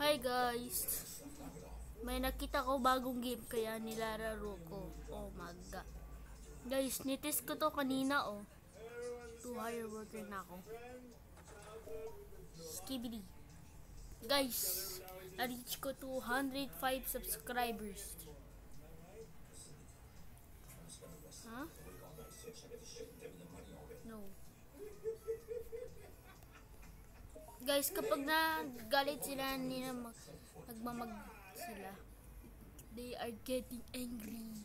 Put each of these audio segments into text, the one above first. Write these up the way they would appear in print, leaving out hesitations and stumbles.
Hi guys, may nakita ko bagong game kaya nilalaro ko. Oh my god. Guys, nitest ko to kanina oh. 2 higher worker na ako. Skibidi. Guys, na-reach ko 205 subscribers. Huh? No. Guys, kapag nagalit sila, nagmamag sila. They are getting angry.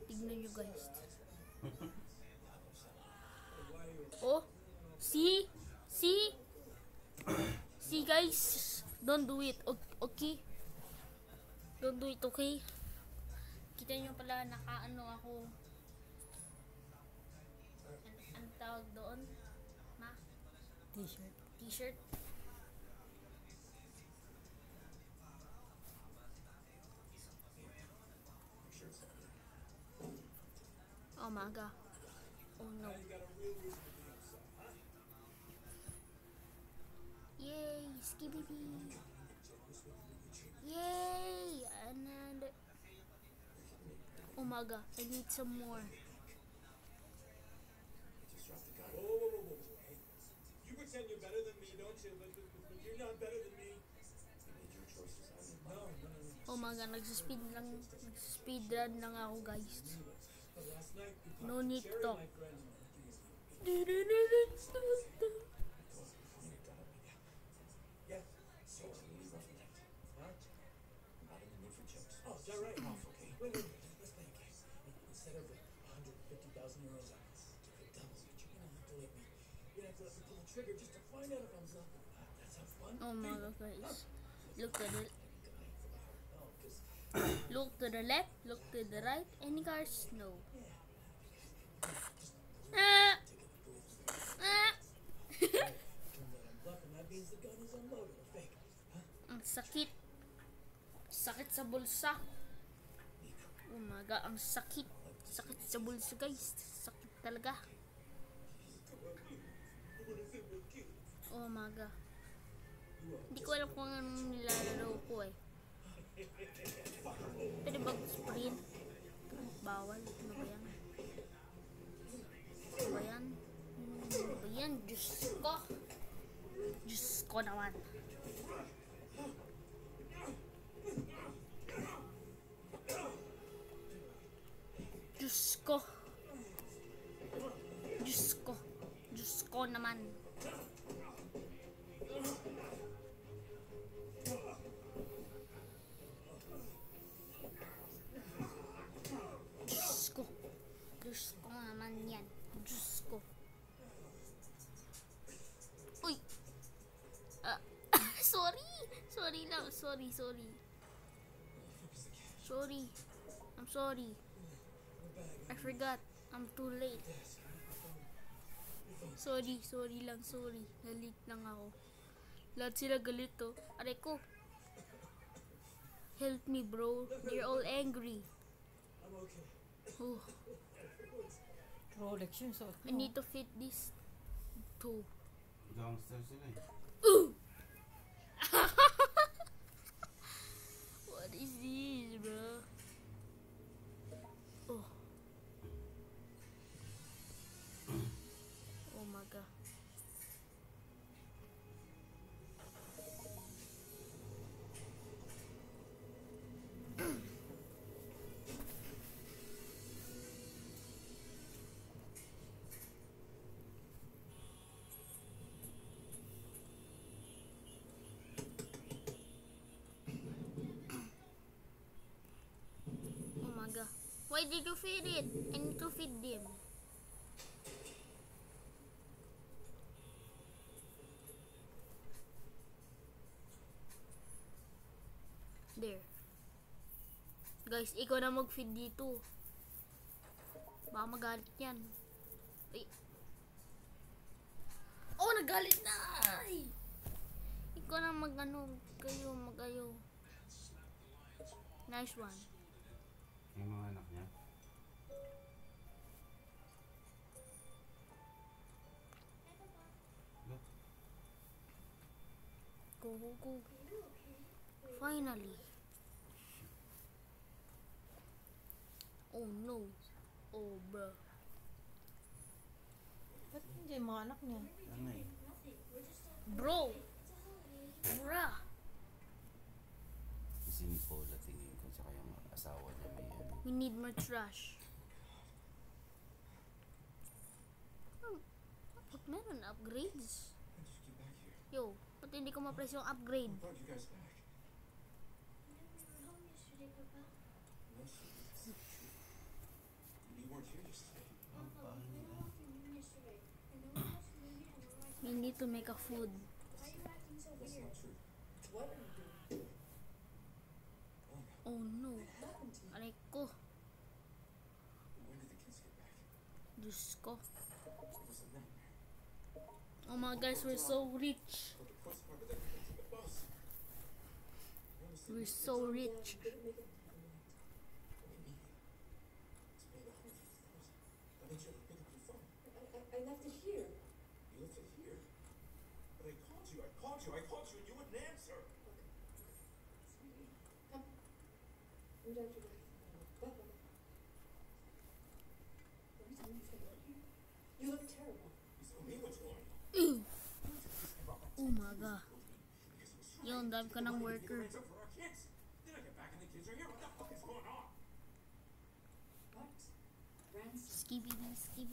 Tignan nyo guys. Oh, see? See? See guys? Don't do it, okay? Don't do it, okay? Kita nyo pala nakaano ako. Ano tawag doon? Ma? T-shirt. T-shirt. Oh my god. Oh no. Yay, skibidi. Yay, another. Oh my god, I need some more. You pretend you're better than me, don't you? But you're not better than me. No. Oh my god, nag-speed run lang ako guys. No need to talk. Oh, is that right? Wait. Let's play a game. Instead of 150,000 euros, I could double it. You're gonna have to let me. You're gonna have to let me pull the trigger just to find out if I'm something. That sounds fun. Oh my god guys. Look to the look to the left, look to the right. Any cars? No. Ang sakit. Sakit sa bulsa. Oh my god, ang sakit. Sakit sa bulsa guys. Sakit talaga. Oh my god. Hindi ko alam kung anong nilalaro ko eh. Pwede mag-sprint? Bawal. Ano ba yan? Ano ba yan? Ano ba yan? Diyos ko. Diyos ko naman. Diyos ko. Diyos ko. Diyos ko naman. Diyos ko. Diyos ko naman yan. Diyos ko. Uy. Sorry. Sorry lang. Sorry. Sorry. I'm sorry. I forgot. I'm too late. Sorry lang. Sorry. Galit lang ako. Lahat sila galit to. Aray ko. Help me bro. They're all angry. Oh. Rolex yun, suot I mo. need to fit this too. Gangster sila eh. What is this, bro? Oh. Oh my god. Why did you feed it? I need to feed them. There. Guys, ikaw na mag-feed dito. Baka magalit yan. Ay. Oh, nagalit na! Ay. Ikaw na mag-ano. Mag-ayo. Nice one. Yung mga anak niya. Go. Finally. Oh no. Oh bro. Ba't hindi yung mga anak niya? Ano eh? Bro. Bruh. Kasi ni Paula tingin ko, tsaka yung asawa niya may ano. We need more trash. Ba't meron upgrades? When did you get back here? Yo, ba't hindi ko ma-press yung upgrade? I brought you guys back. No, she that's not true. You weren't here yesterday. Ang bahay nila. We need to make a food. That's not true. What are you doing? Oh no. Happened to you? Aray ko. When did the kids get back? Diyos ko. It was a nightmare. Oh my guys, we're so rich. But the worst part of everything to the boss. We're so rich. Didn't make it to the night. What do you mean? It's paid $150,000. I made sure to pick up your phone. I left it here. You left it here. But I called you, and you wouldn't answer. Sweetie, come. I'm Dr. Beth. You look terrible. You tell me what's going on. Oh my god. Yo, ang dami ka ng worker. Hands up for our kids. Then I get back and the kids are here. What the fuck is going on? What? Ransom. Skibidi. Ransom?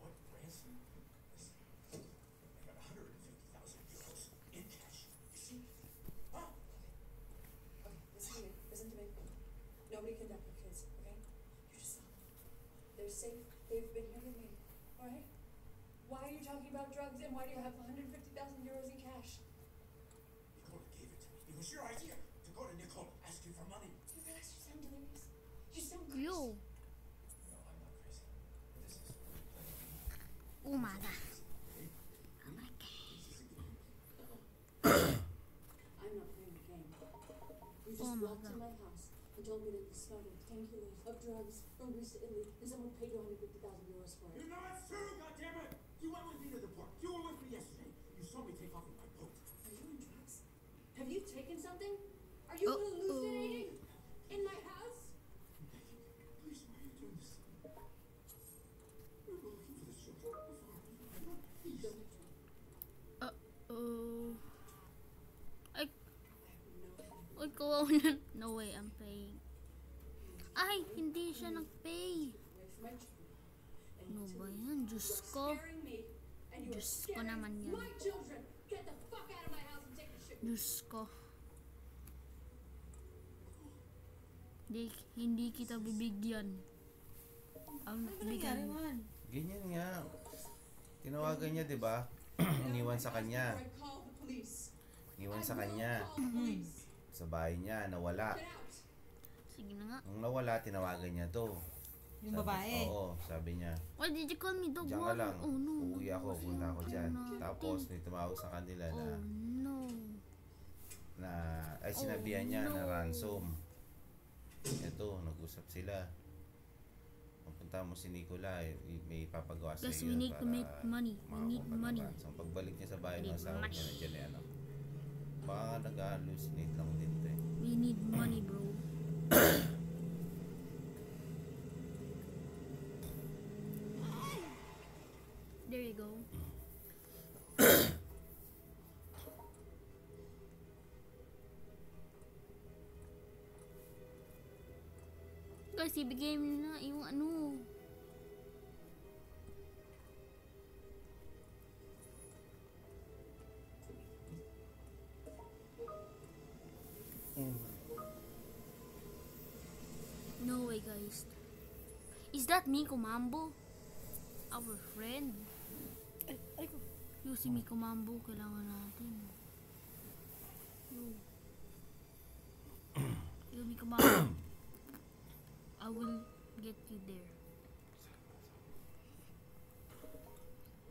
What ransom? Listen, I got 150,000 euros in cash. You see? Huh? Okay, listen to me. Nobody can duck your kids, okay? You just stop. They're safe. They've been here with me. Alright? Why are you talking about drugs and why do you have 150,000 euros in cash? Nicola gave it to me. It was your idea to go to Nicola, ask you for money. You realize you sound delirious? You sound crazy. Yo. No, I'm not crazy. But this is Oh my god. I'm not playing the game. You just Oh my walked God. in my house and told me that you smuggled 10 kilos of drugs from Greece to Italy and someone paid you 150,000 euros for it. You know it's true, goddammit! You went with me to the port. You were with me yesterday. You saw me take off in my boat. Are you on drugs? Have you taken something? Are you hallucinating? In my house? Please, why are you doing this? We were looking for the children before. Please. Don't have drugs. Oh. Ay, I have no idea. oy, kawawa na. No way, I'm paying. Ay, hindi siya nag-pay. Away from my children. And Ano you ba tell me yan? Diyos you're ko. scaring me and you're Diyos ko scaring naman yan. my children. Get the fuck out of my house and take the shit. Diyos ko. Hindi kita bibigyan. Ang Ano ba nangyari, bigyan. man? Ganyan nga. Tinawagan niya, di ba? Iniwan sa kanya. I call the police. Iniwan sa I will kanya. call the police. Sa bahay niya, nawala. Get out. Sige na nga. Nung nawala, tinawagan niya to. Yung babae. Oo, sabi niya. Why did you call me dog? Diyan ka lang. Oh no. Uuwi ako, punta ako dyan. Tapos may tumawag sa kanila Oh na, no. ay sinabihan niya na no. ransom. Ito, nag-usap sila. Pupunta mo si Nicola, may papagawa sa Guys, iyo we need to para make money. We need makakuha ka ng money. ransom. Pagbalik niya sa bahay We ng need asawa niya, money. nandiyan na ano. Baka nag-hallucinate lang din to eh. We need money, bro. There you go. Guys, ibigay mo na yung ano. No way, guys. Is that Miko Mambo? Our friend? Yo, si Miko Mambo, kailangan natin. Yo, Miko Mambo. I will get you there.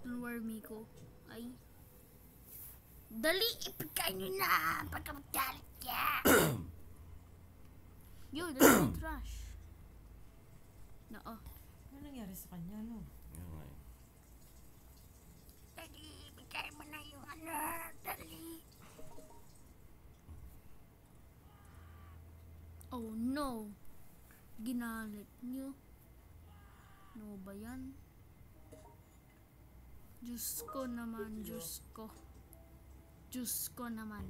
Don't worry, Miko. Ay. Dali, ipagkain nyo na! Pagka magkalit ka! Yo, there's no trash. Oo. Ano nangyari sa kanya, no? Yun nga eh. Dali, ipagkain mo na yung ano. no. Ginalit nyo. Ano ba yan? Diyos ko naman, Diyos ko. Diyos ko naman.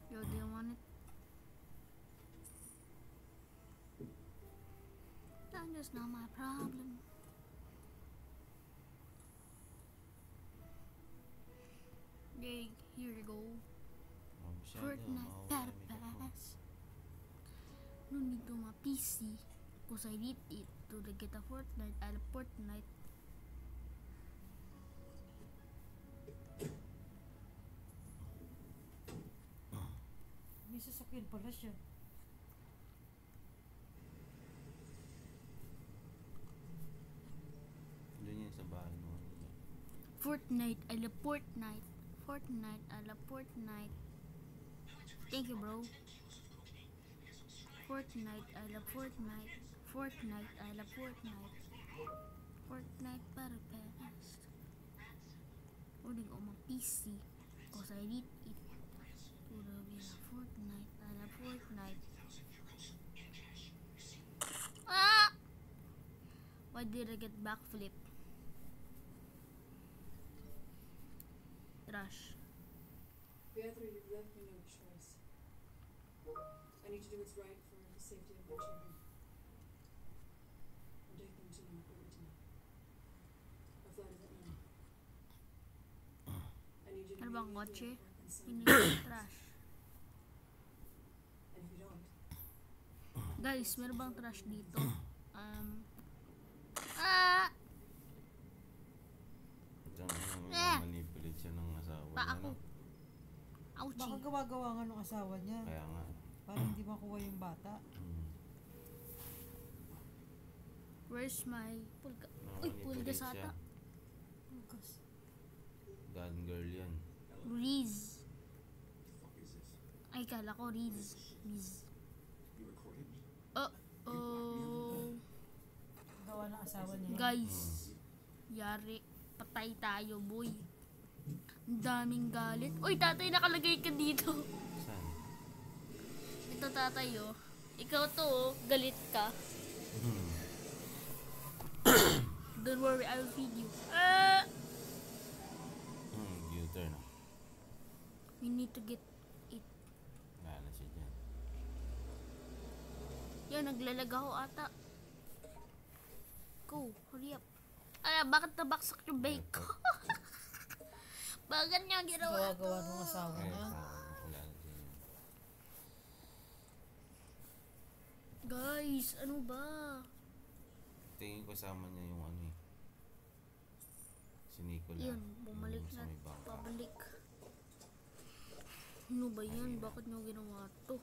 Yo, do you want it? That's just not my problem. Yay, here you go. Fortnite Battle Pass. No need to my PC because I need it to get a Fortnite. I love Fortnite. May sasakyan pala siya. Doon yan sa bahay mo. Fortnite, I love Fortnite. Fortnite, I love Fortnite. Thank you, bro. Fortnite, I love Fortnite. Fortnite, I love Fortnite. Fortnite Battle Pass. Uling ko mga PC because I need it. Puro be a Fortnite, I love Fortnite. Ah! Why did I get backflip? Trash. Beatrice, you've left me no choice. I need to do what's right for the safety of my children. I'll take them to New York tonight. Our flight is at 9. I need you to Ano meet bang me at the kotse? airport on Sunday. Hindi ko trash. And if you don't, Guys, meron bang trash dito? Ah! Manipulate siya ng asawa Pa niya, ako. no? Baka Ouchie. gawa-gawa nga ng asawa niya. Kaya nga. Para hindi makuha yung bata. Where's my pulga? Uy, Manipulate pulga siya. sata. Lucas. God girl yan. Riz. Ay, kala ko Riz. Riz. Oh. Gawa ng asawa niya. Guys. Yari. Patay tayo, boy. Ang daming galit. Uy, tatay, nakalagay ka dito. Saan? Ito, tatay, oh. Ikaw to, oh. Galit ka. Don't worry, I will feed you. Ah! U-turn. We need to get it. Wala na siya dyan. Yan, naglalag ako ata. Go, hurry up. Bakit nabaksak yung bake ko? Bakit niya ginawa to? Gawa-gawa ng asawa Kaya niya. wala na siya dyan. Guys, ano ba? Tingin ko sama niya yung ano eh. Si Nicola. Yun, bumalik Yung sa na. may bangka. Pabalik. Ano ba yan? Bakit niyo ginawa to?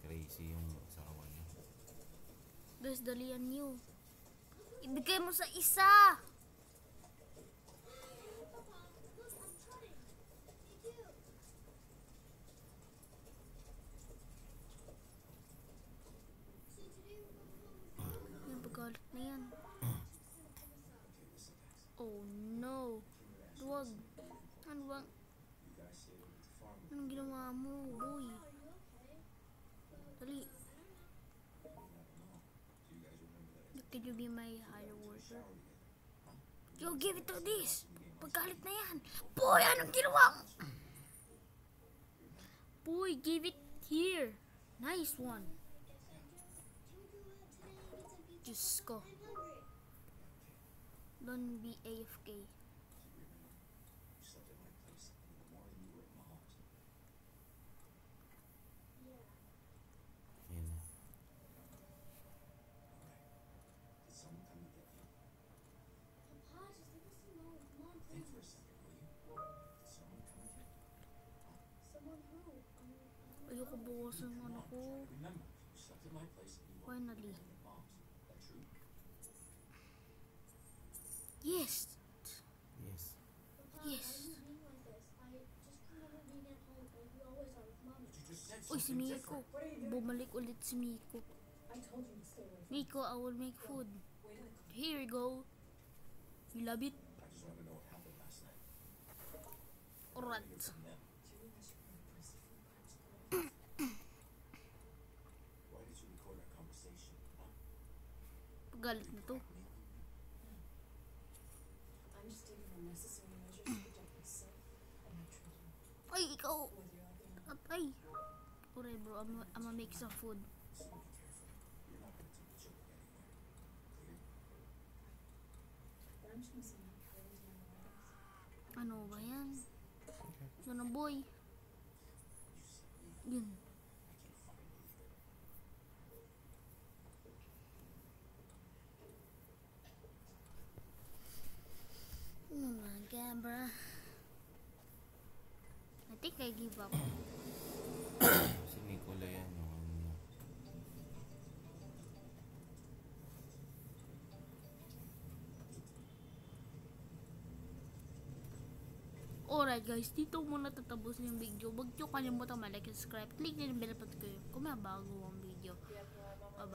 Crazy yung asawa niya. Guys, dalian niyo. Ibigay mo sa isa! Yung pagkalit na yan. Oh no. Huwag. Ano bang? Anong ginawa mo, boy? Dali. Could you be my higher worker? Yo, give it to this! Pagkalit na yan! Boy, anong ginawa mo? Boy, give it here! Nice one! Diyos ko. Don't be AFK. Yan na. Ayoko bukasan yung ano ko. Finally. Yes! Yes. Yes! Uy, si Miko. Bumalik ulit si Miko. I told you to stay away from Miko, I will make food. Here you go. You love it? Alright. Galit na to. I'm just taking the necessary measures to protect myself and my children. Ay, ikaw. Whether you're out there or not. Atay. Alright bro, I'ma make some food. But I'm just gonna say my prayers and my prayers. Ano ba yan? Yun ang boy. Yun. Oh my god, bruh. I think I give up. Si Nicola yan, yung ano na. Alright guys, dito muna tatapos yung video. Huwag nyo kalimutan mag-like, subscribe, click na yung bell button ko kung may bago ang video. Yeah,